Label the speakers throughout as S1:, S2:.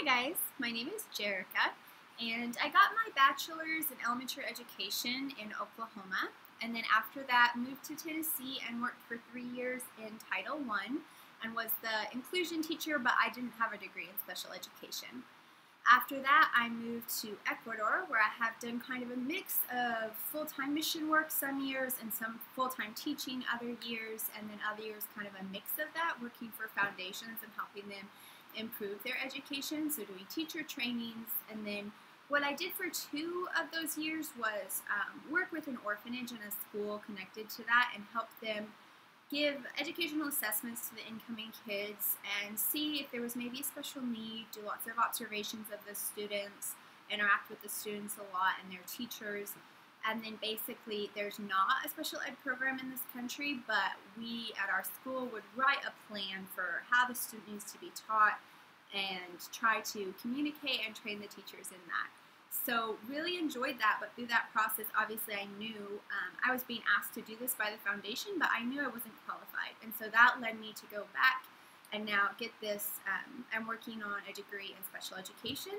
S1: Hi guys, my name is Jerica, and I got my bachelor's in elementary education in Oklahoma, and then after that moved to Tennessee and worked for 3 years in Title I and was the inclusion teacher, but I didn't have a degree in special education. After that, I moved to Ecuador, where I have done kind of a mix of full-time mission work some years and some full-time teaching other years, and then other years kind of a mix of that, working for foundations and helping them improve their education, so doing teacher trainings. And then what I did for 2 of those years was work with an orphanage and a school connected to that and help them give educational assessments to the incoming kids and see if there was maybe a special need, do lots of observations of the students, interact with the students a lot and their teachers. And then basically there's not a special ed program in this country, but we at our school would write a plan for how the student needs to be taught and try to communicate and train the teachers in that. So really enjoyed that, but through that process, obviously I knew I was being asked to do this by the foundation, but I knew I wasn't qualified. And so that led me to go back and now get this. I'm working on a degree in special education.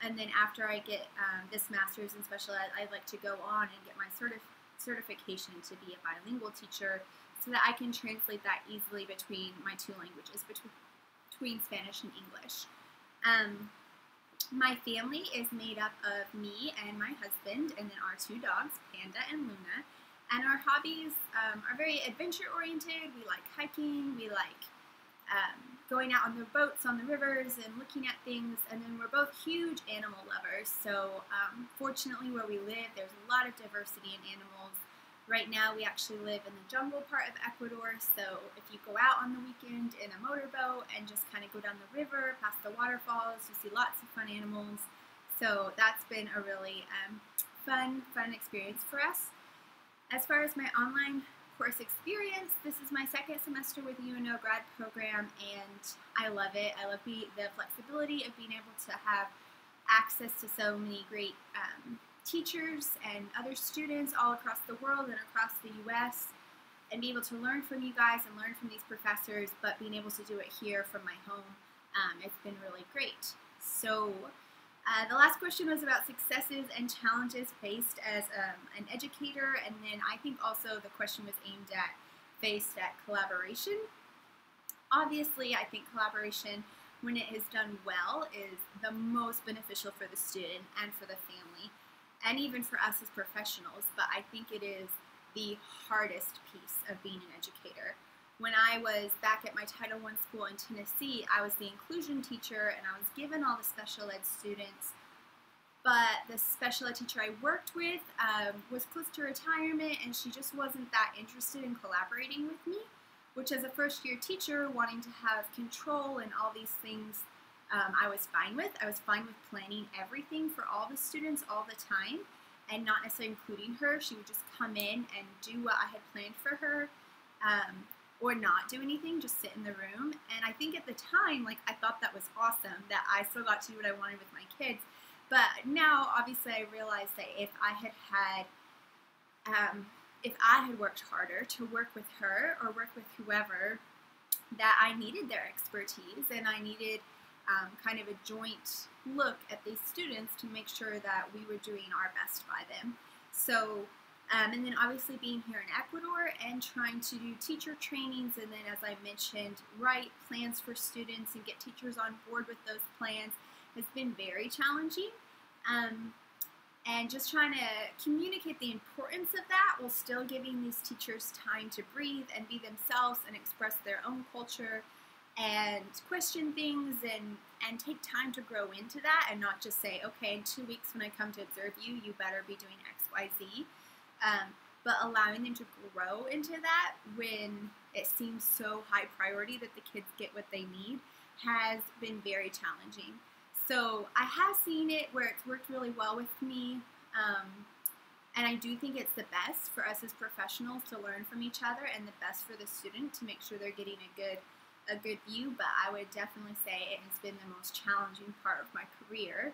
S1: And then after I get this master's in special ed, I'd like to go on and get my certification to be a bilingual teacher so that I can translate that easily between my 2 languages, between Spanish and English. My family is made up of me and my husband, and then our 2 dogs, Panda and Luna. And our hobbies are very adventure-oriented. We like hiking, we like going out on the boats on the rivers and looking at things, and then we're both huge animal lovers. So fortunately where we live, there's a lot of diversity in animals. Right now we actually live in the jungle part of Ecuador, so if you go out on the weekend in a motorboat and just kind of go down the river past the waterfalls, you see lots of fun animals. So that's been a really fun experience for us. As far as my online course experience, this is my 2nd semester with UNO grad program, and I love it. I love the flexibility of being able to have access to so many great teachers and other students all across the world and across the US, and be able to learn from you guys and learn from these professors, but being able to do it here from my home, it's been really great. So the last question was about successes and challenges faced as an educator, and then I think also the question was aimed at collaboration. Obviously, I think collaboration, when it is done well, is the most beneficial for the student and for the family, and even for us as professionals, but I think it is the hardest piece of being an educator. When I was back at my Title I school in Tennessee, I was the inclusion teacher and I was given all the special ed students, but the special ed teacher I worked with was close to retirement, and she just wasn't that interested in collaborating with me, which as a first-year teacher, wanting to have control and all these things, I was fine with. I was fine with planning everything for all the students all the time and not necessarily including her. She would just come in and do what I had planned for her, or not do anything, just sit in the room. And I think at the time, like, I thought that was awesome, that I still got to do what I wanted with my kids. But now, obviously, I realized that if I had worked harder to work with her or work with whoever, that I needed their expertise and I needed kind of a joint look at these students to make sure that we were doing our best by them. So, and then obviously being here in Ecuador and trying to do teacher trainings, and then, as I mentioned, write plans for students and get teachers on board with those plans has been very challenging. And just trying to communicate the importance of that while still giving these teachers time to breathe and be themselves and express their own culture and question things and take time to grow into that, and not just say, okay, in 2 weeks when I come to observe you, you better be doing X, Y, Z. But allowing them to grow into that when it seems so high priority that the kids get what they need has been very challenging. So I have seen it where it's worked really well with me, and I do think it's the best for us as professionals to learn from each other, and the best for the student to make sure they're getting a good view. But I would definitely say it has been the most challenging part of my career,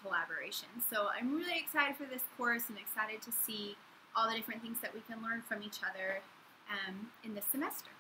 S1: collaboration. So I'm really excited for this course and excited to see all the different things that we can learn from each other in this semester.